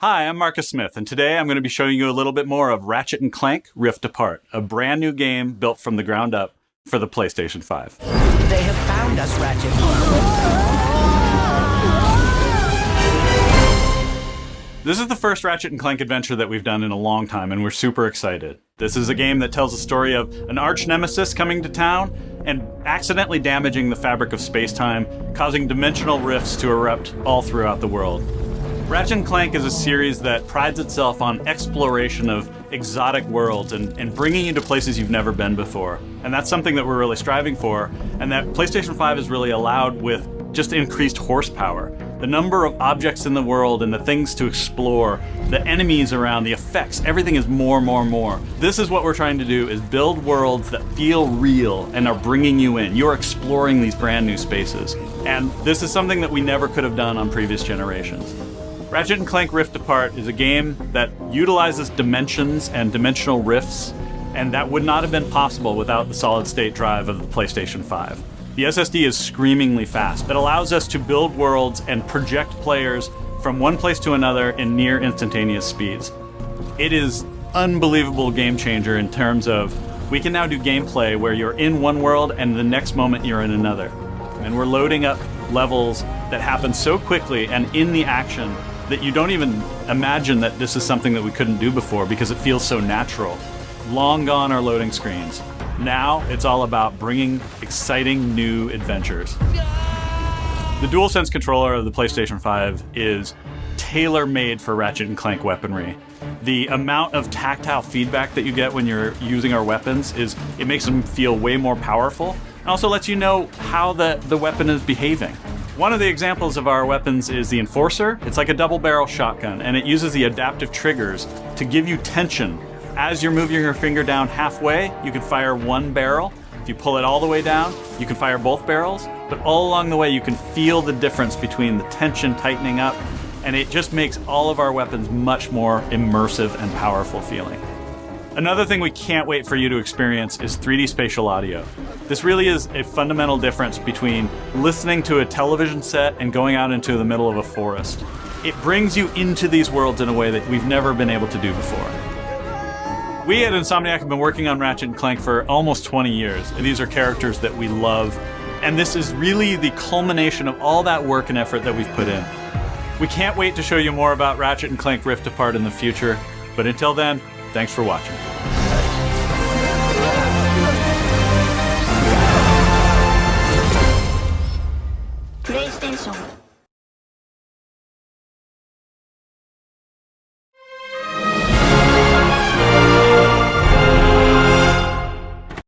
Hi, I'm Marcus Smith, and today I'm going to be showing you a little bit more of Ratchet and Clank Rift Apart, a brand new game built from the ground up for the PlayStation 5. They have found us, Ratchet. This is the first Ratchet and Clank adventure that we've done in a long time, and we're super excited. This is a game that tells the story of an arch nemesis coming to town and accidentally damaging the fabric of space-time, causing dimensional rifts to erupt all throughout the world. Ratchet and Clank is a series that prides itself on exploration of exotic worlds and bringing you to places you've never been before. And that's something that we're really striving for, and that PlayStation 5 is really allowed with just increased horsepower. The number of objects in the world and the things to explore, the enemies around, the effects, everything is more. This is what we're trying to do, is build worlds that feel real and are bringing you in. You're exploring these brand new spaces. And this is something that we never could have done on previous generations. Ratchet and Clank Rift Apart is a game that utilizes dimensions and dimensional rifts, and that would not have been possible without the solid-state drive of the PlayStation 5. The SSD is screamingly fast. It allows us to build worlds and project players from one place to another in near instantaneous speeds. It is unbelievable game changer in terms of we can now do gameplay where you're in one world and the next moment you're in another. And we're loading up levels that happen so quickly and in the action that you don't even imagine that this is something that we couldn't do before because it feels so natural. Long gone are loading screens. Now it's all about bringing exciting new adventures. The DualSense controller of the PlayStation 5 is tailor-made for Ratchet and Clank weaponry. The amount of tactile feedback that you get when you're using our weapons it makes them feel way more powerful, and also lets you know how the weapon is behaving. One of the examples of our weapons is the Enforcer. It's like a double-barrel shotgun, and it uses the adaptive triggers to give you tension. As you're moving your finger down halfway, you can fire one barrel. If you pull it all the way down, you can fire both barrels. But all along the way, you can feel the difference between the tension tightening up, and it just makes all of our weapons much more immersive and powerful feeling. Another thing we can't wait for you to experience is 3D spatial audio. This really is a fundamental difference between listening to a television set and going out into the middle of a forest. It brings you into these worlds in a way that we've never been able to do before. We at Insomniac have been working on Ratchet and Clank for almost 20 years. These are characters that we love, and this is really the culmination of all that work and effort that we've put in. We can't wait to show you more about Ratchet and Clank Rift Apart in the future, but until then, thanks for watching. PlayStation